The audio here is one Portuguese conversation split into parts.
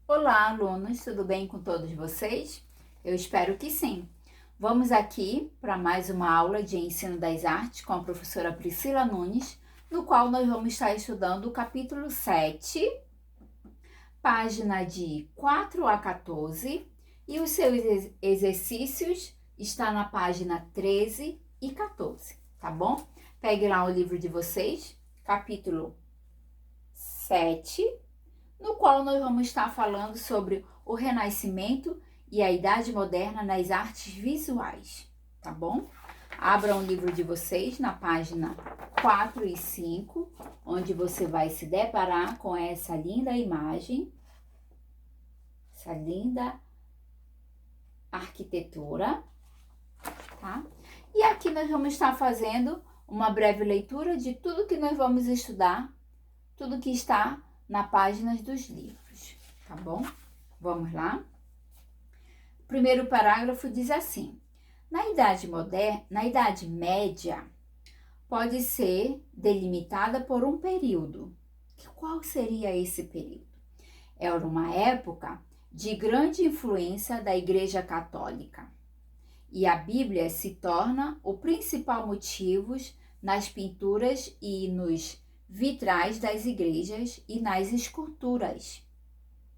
Olá, alunos, tudo bem com todos vocês? Eu espero que sim. Vamos aqui para mais uma aula de ensino das artes com a professora Priscila Nunes, no qual nós vamos estar estudando o capítulo 7, página de 4 a 14, e os seus exercícios está na página 13 e 14, tá bom? Pegue lá o livro de vocês, capítulo 7, no qual nós vamos estar falando sobre o Renascimento e a Idade Moderna nas artes visuais, tá bom? Abram o livro de vocês na página 4 e 5, onde você vai se deparar com essa linda imagem, essa linda arquitetura, tá? E aqui nós vamos estar fazendo uma breve leitura de tudo que nós vamos estudar, tudo que está nas páginas dos livros, tá bom? Vamos lá? O primeiro parágrafo diz assim: na Idade Média, pode ser delimitada por um período. Qual seria esse período? Era uma época de grande influência da Igreja Católica, e a Bíblia se torna o principal motivo nas pinturas e nos vitrais das igrejas e nas esculturas,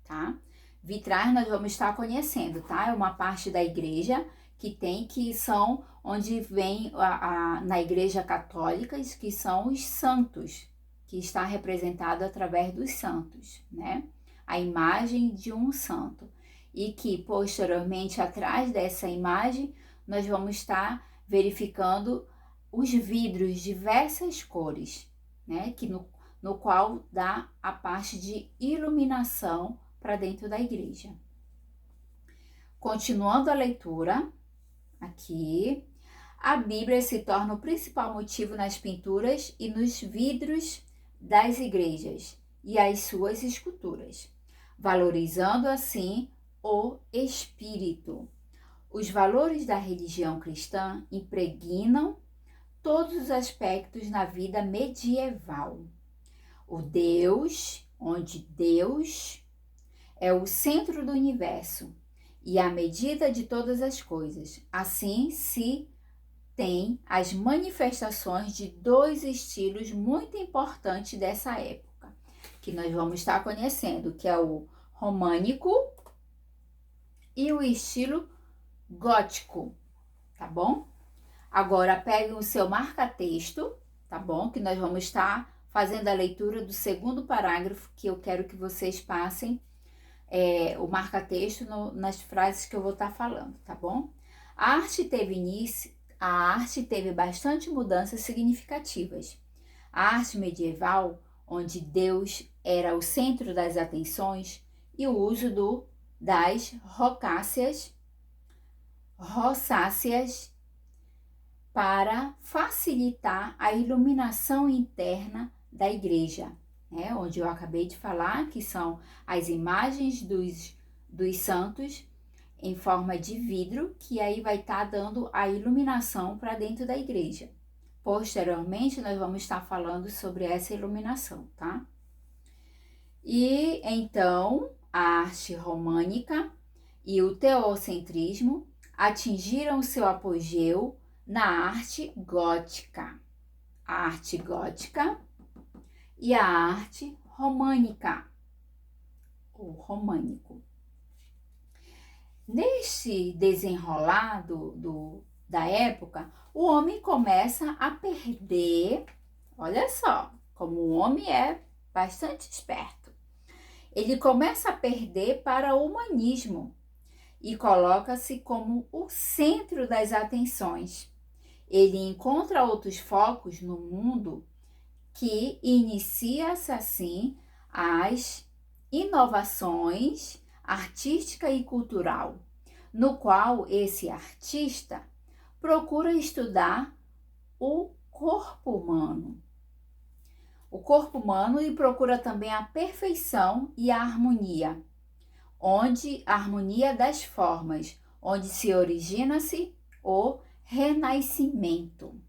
tá? Vitrais nós vamos estar conhecendo, tá? É uma parte da igreja que são onde vem na igreja católica, que são os santos, que está representado através dos santos, né? A imagem de um santo. E que posteriormente, atrás dessa imagem, nós vamos estar verificando os vidros de diversas cores, né? No qual dá a parte de iluminação para dentro da igreja. Continuando a leitura, aqui, a Bíblia se torna o principal motivo nas pinturas e nos vidros das igrejas e as suas esculturas, valorizando assim o espírito. Os valores da religião cristã impregnam todos os aspectos na vida medieval. Onde Deus é o centro do universo e a medida de todas as coisas. Assim se tem as manifestações de dois estilos muito importantes dessa época, que nós vamos estar conhecendo, que é o românico e o estilo gótico, tá bom? Agora, peguem o seu marca-texto, tá bom? Que nós vamos estar fazendo a leitura do segundo parágrafo, que eu quero que vocês passem o marca-texto nas frases que eu vou estar falando, tá bom? A arte teve bastante mudanças significativas. A arte medieval, onde Deus era o centro das atenções, e o uso das rosáceas para facilitar a iluminação interna da igreja, né? Onde eu acabei de falar que são as imagens dos santos em forma de vidro, que aí vai estar dando a iluminação para dentro da igreja. Posteriormente, nós vamos estar falando sobre essa iluminação, tá? E então, a arte românica e o teocentrismo atingiram seu apogeu na arte gótica. A arte gótica e a arte românica, ou românico. Neste desenrolar da época, o homem começa a perder, olha só, como o homem é bastante esperto, ele começa a perder para o humanismo e coloca-se como o centro das atenções. Ele encontra outros focos no mundo que inicia-se assim as inovações artística e cultural, no qual esse artista procura estudar o corpo humano. O corpo humano e procura também a perfeição e a harmonia, onde a harmonia das formas, onde se origina-se o renascimento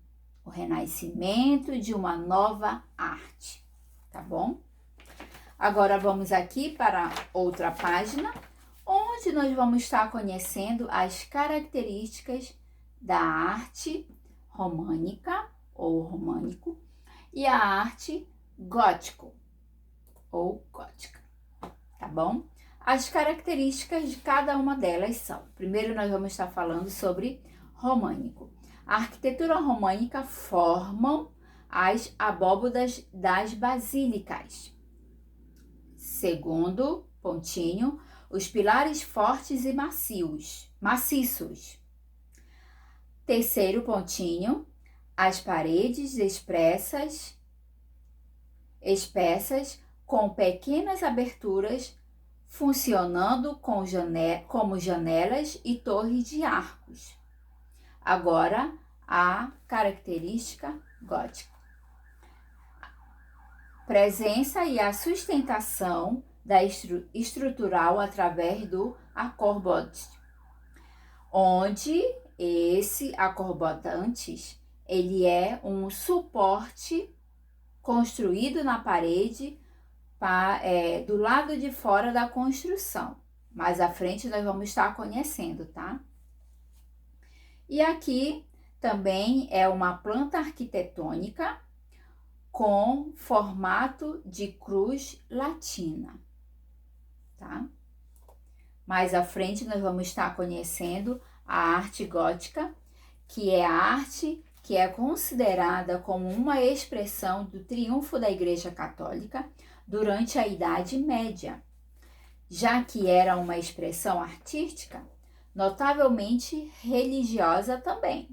de uma nova arte, tá bom? Agora vamos aqui para outra página, onde nós vamos estar conhecendo as características da arte românica ou românico e a arte gótico ou gótica, tá bom? As características de cada uma delas são: primeiro nós vamos estar falando sobre românico. A arquitetura românica formam as abóbadas das basílicas. Segundo pontinho, os pilares fortes e maciços. Terceiro pontinho, as paredes espessas com pequenas aberturas funcionando como janelas e torres de arcos. Agora, a característica gótica. Presença e a sustentação da estrutural através do accorbote, onde esse accorbotantes, ele é um suporte construído na parede do lado de fora da construção. Mais à frente nós vamos estar conhecendo, tá? E aqui também é uma planta arquitetônica com formato de cruz latina, tá? Mais à frente nós vamos estar conhecendo a arte gótica, que é a arte que é considerada como uma expressão do triunfo da Igreja Católica durante a Idade Média, já que era uma expressão artística, notavelmente religiosa também.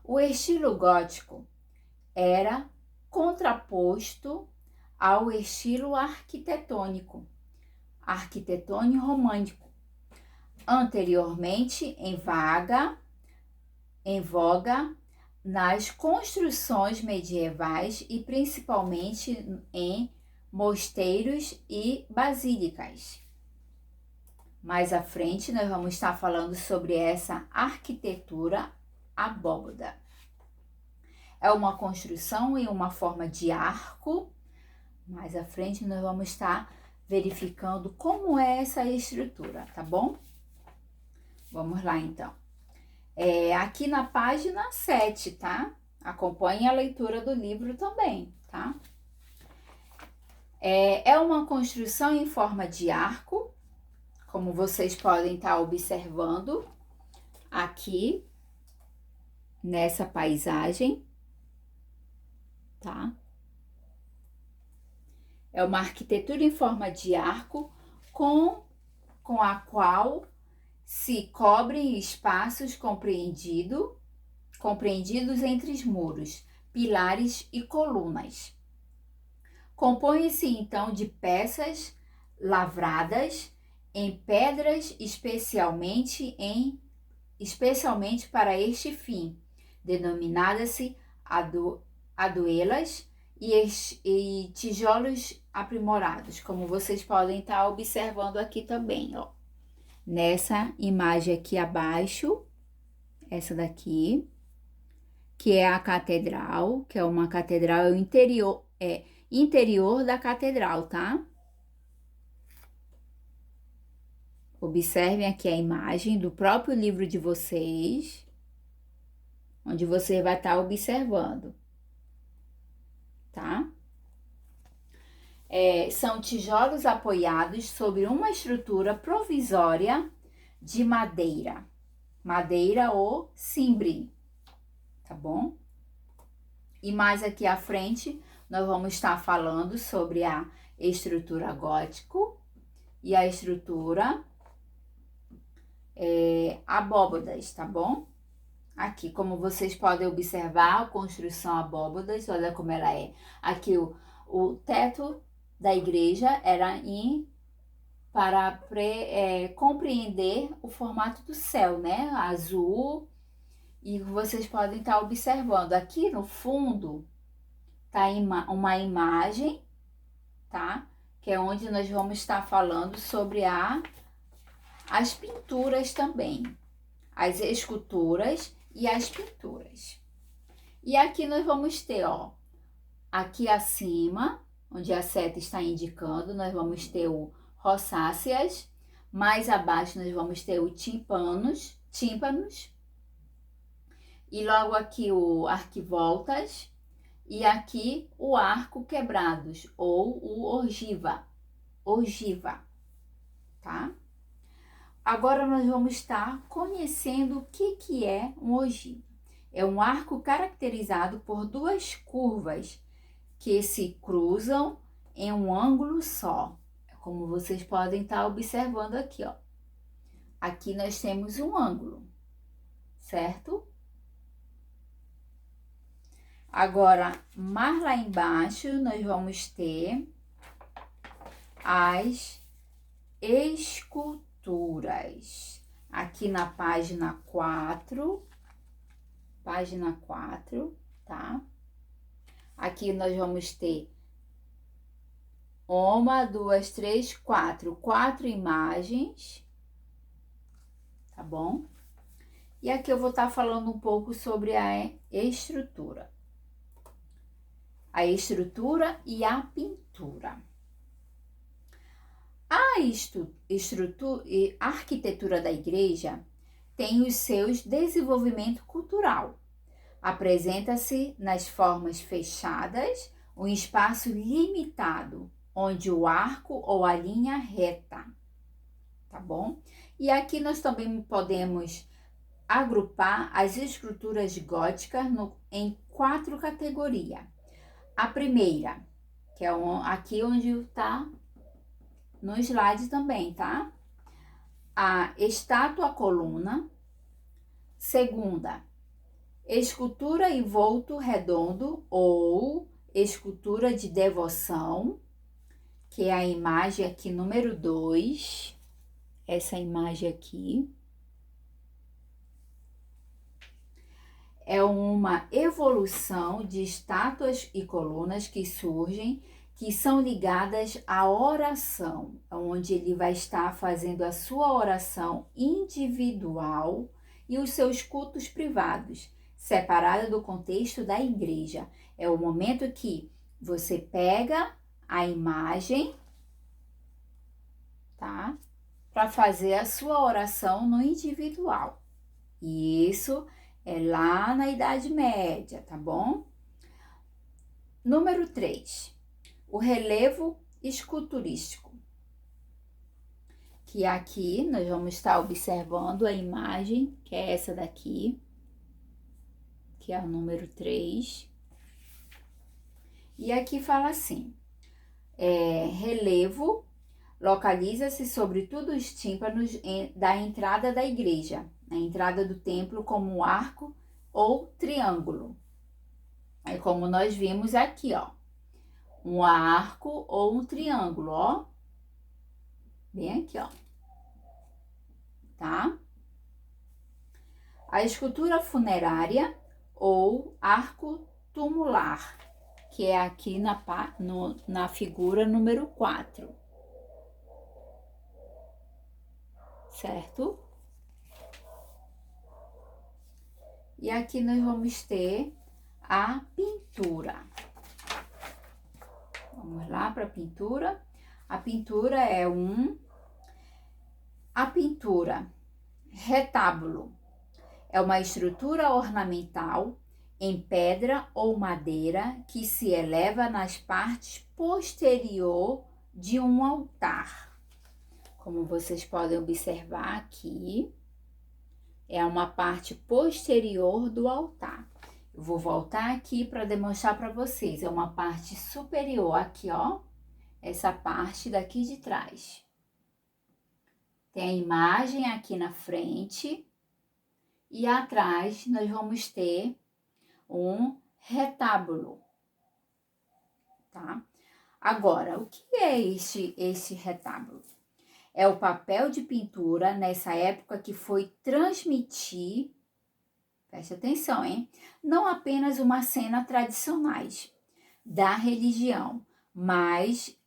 O estilo gótico era contraposto ao estilo arquitetônico românico, anteriormente em voga nas construções medievais e principalmente em mosteiros e basílicas. Mais à frente nós vamos estar falando sobre essa arquitetura abóbada. É uma construção em uma forma de arco. Mais à frente nós vamos estar verificando como é essa estrutura, tá bom? Vamos lá então. Aqui na página 7, tá? Acompanhe a leitura do livro também, tá? É uma construção em forma de arco, como vocês podem estar observando aqui nessa paisagem, tá? É uma arquitetura em forma de arco com a qual se cobrem espaços compreendidos entre os muros, pilares e colunas. Compõe-se então de peças lavradas em pedras especialmente para este fim, denominadas-se aduelas e tijolos aprimorados, como vocês podem estar observando aqui também, ó. Nessa imagem aqui abaixo, essa daqui, que é a catedral, que é uma catedral, é o interior da catedral, tá? Observem aqui a imagem do próprio livro de vocês, onde você vai estar observando, tá? São tijolos apoiados sobre uma estrutura provisória de madeira ou cimbre, tá bom? E mais aqui à frente, nós vamos estar falando sobre a estrutura gótico e a estrutura abóbadas, tá bom? Aqui, como vocês podem observar, a construção abóbadas, olha como ela é. Aqui o teto da igreja era para compreender o formato do céu, né? Azul. E vocês podem estar observando aqui no fundo tá uma imagem, tá? Que é onde nós vamos estar falando sobre as pinturas também, as esculturas e as pinturas. E aqui nós vamos ter, ó, aqui acima onde a seta está indicando, nós vamos ter o rosáceas. Mais abaixo nós vamos ter o tímpanos. E logo aqui o arquivoltas. E aqui o arco quebrados, ou o ogiva, tá? Agora nós vamos estar conhecendo o que é um ogiva. É um arco caracterizado por duas curvas que se cruzam em um ângulo só. Como vocês podem estar observando aqui, ó. Aqui nós temos um ângulo, certo? Agora, mais lá embaixo, nós vamos ter as esculturas. Aqui na página 4, tá? Aqui nós vamos ter uma, duas, três, quatro imagens, tá bom? E aqui eu vou estar falando um pouco sobre a estrutura. A estrutura e a pintura. A arquitetura da igreja tem os seus desenvolvimento cultural. Apresenta-se nas formas fechadas, um espaço limitado, onde o arco ou a linha reta, tá bom? E aqui nós também podemos agrupar as esculturas góticas em 4 categorias. A primeira, que é aqui onde está no slide também, tá? A estátua coluna. Segunda, escultura em volto redondo ou escultura de devoção, que é a imagem aqui número 2, essa imagem aqui. É uma evolução de estátuas e colunas que surgem, que são ligadas à oração, onde ele vai estar fazendo a sua oração individual e os seus cultos privados, separada do contexto da igreja. É o momento que você pega a imagem, tá? Para fazer a sua oração no individual. E isso é lá na Idade Média, tá bom? Número 3. O relevo esculturístico. Que aqui nós vamos estar observando a imagem, que é essa daqui, que é o número 3. E aqui fala assim, relevo localiza-se sobretudo os tímpanos da entrada da igreja, na entrada do templo como um arco ou triângulo. Aí como nós vimos aqui, ó, um arco ou um triângulo, ó, bem aqui, ó, tá? A escultura funerária ou arco tumular, que é aqui na figura número 4. Certo? E aqui nós vamos ter a pintura. Vamos lá para a pintura. A pintura é a pintura retábulo. É uma estrutura ornamental em pedra ou madeira que se eleva nas partes posterior de um altar. Como vocês podem observar aqui, é uma parte posterior do altar. Eu vou voltar aqui para demonstrar para vocês. É uma parte superior aqui, ó. Essa parte daqui de trás. Tem a imagem aqui na frente. E atrás nós vamos ter um retábulo, tá? Agora, o que é esse retábulo? É o papel de pintura nessa época que foi transmitir, preste atenção, hein? Não apenas uma cena tradicionais da religião, mas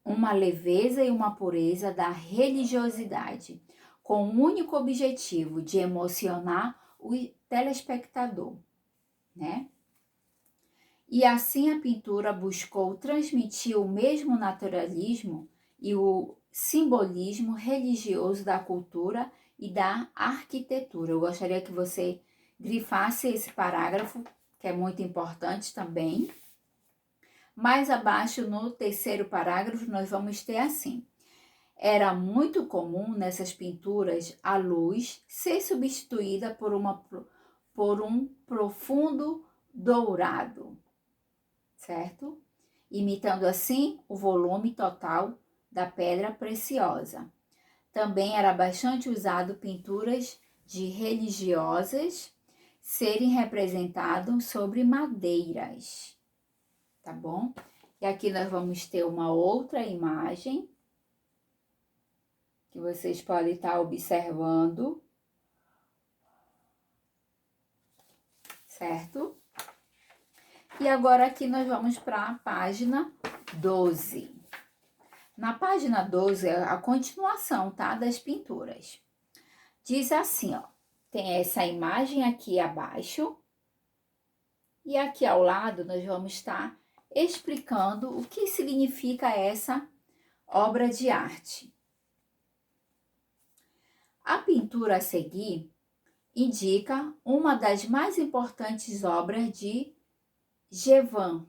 uma leveza e uma pureza da religiosidade, com o único objetivo de emocionar o telespectador, né? E assim a pintura buscou transmitir o mesmo naturalismo e o simbolismo religioso da cultura e da arquitetura. Eu gostaria que você grifasse esse parágrafo, que é muito importante também. Mais abaixo, no terceiro parágrafo, nós vamos ter assim: era muito comum nessas pinturas a luz ser substituída por um profundo dourado, certo? Imitando assim o volume total da pedra preciosa. Também era bastante usado pinturas de religiosas serem representadas sobre madeiras, tá bom? E aqui nós vamos ter uma outra imagem que vocês podem estar observando, certo? E agora aqui nós vamos para a página 12. Na página 12 é a continuação, tá? Das pinturas. Diz assim, ó, tem essa imagem aqui abaixo e aqui ao lado nós vamos estar explicando o que significa essa obra de arte. A pintura a seguir indica uma das mais importantes obras de Gauguin.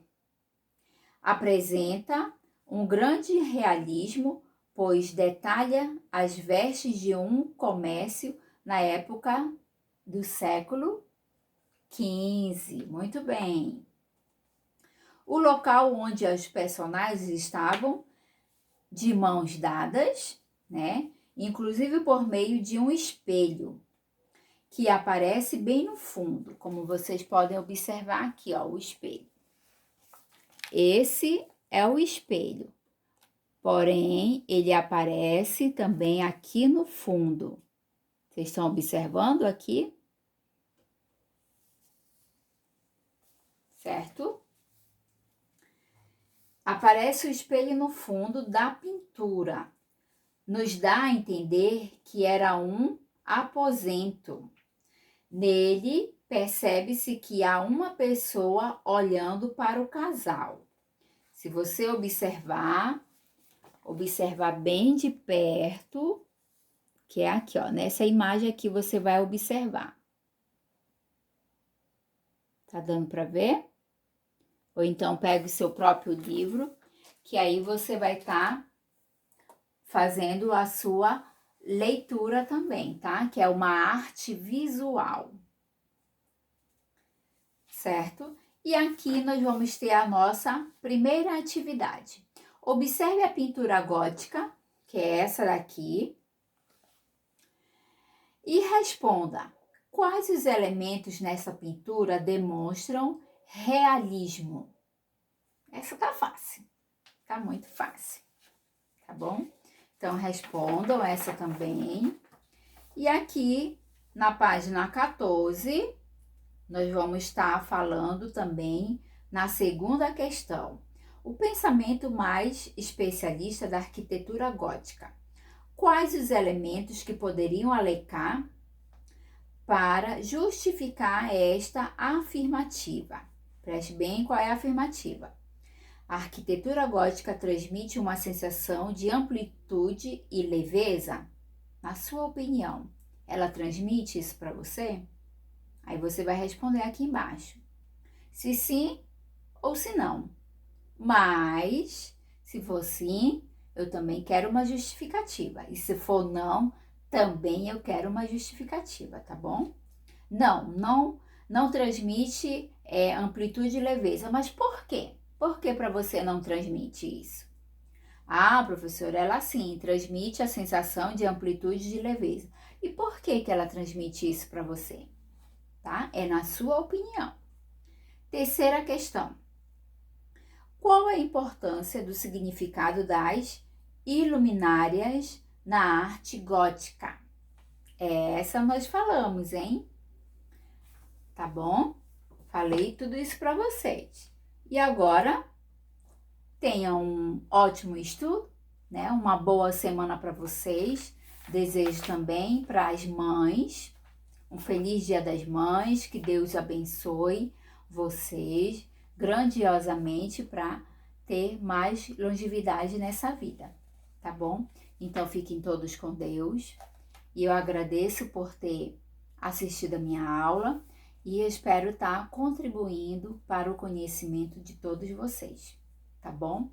Apresenta um grande realismo, pois detalha as vestes de um comércio na época do século XV. Muito bem. O local onde os personagens estavam de mãos dadas, né? Inclusive por meio de um espelho que aparece bem no fundo, como vocês podem observar aqui, ó, o espelho. Esse é o espelho, porém, ele aparece também aqui no fundo. Vocês estão observando aqui? Certo? Aparece o espelho no fundo da pintura. Nos dá a entender que era um aposento. Nele, percebe-se que há uma pessoa olhando para o casal. Se você observar bem de perto, que é aqui, ó, nessa imagem aqui você vai observar. Tá dando para ver? Ou então pegue o seu próprio livro, que aí você vai estar fazendo a sua leitura também, tá? Que é uma arte visual. Certo? E aqui nós vamos ter a nossa primeira atividade. Observe a pintura gótica, que é essa daqui, e responda: quais os elementos nessa pintura demonstram realismo? Essa tá fácil, tá muito fácil, tá bom? Então, respondam essa também. E aqui, na página 14, nós vamos estar falando também na segunda questão. O pensamento mais especialista da arquitetura gótica. Quais os elementos que poderiam alegar para justificar esta afirmativa? Preste bem qual é a afirmativa. A arquitetura gótica transmite uma sensação de amplitude e leveza? Na sua opinião, ela transmite isso para você? Aí você vai responder aqui embaixo. Se sim ou se não. Mas, se for sim, eu também quero uma justificativa. E se for não, também eu quero uma justificativa, tá bom? Não transmite amplitude e leveza. Mas por quê? Por que para você não transmite isso? Ah, professora, ela sim transmite a sensação de amplitude e de leveza. E por que ela transmite isso para você? Tá? É na sua opinião. Terceira questão. Qual a importância do significado das iluminárias na arte gótica? Essa nós falamos, hein? Tá bom? Falei tudo isso para vocês. E agora, tenham um ótimo estudo, né? Uma boa semana para vocês. Desejo também para as mães um feliz Dia das Mães, que Deus abençoe vocês. grandiosamente para ter mais longevidade nessa vida, tá bom? Então fiquem todos com Deus e eu agradeço por ter assistido a minha aula e espero estar contribuindo para o conhecimento de todos vocês, tá bom?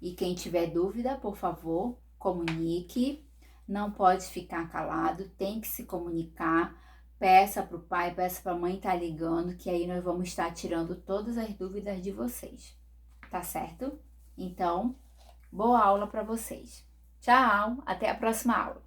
E quem tiver dúvida, por favor, comunique, não pode ficar calado, tem que se comunicar, peça para o pai, peça para a mãe estar ligando, que aí nós vamos estar tirando todas as dúvidas de vocês, tá certo? Então, boa aula para vocês. Tchau, até a próxima aula.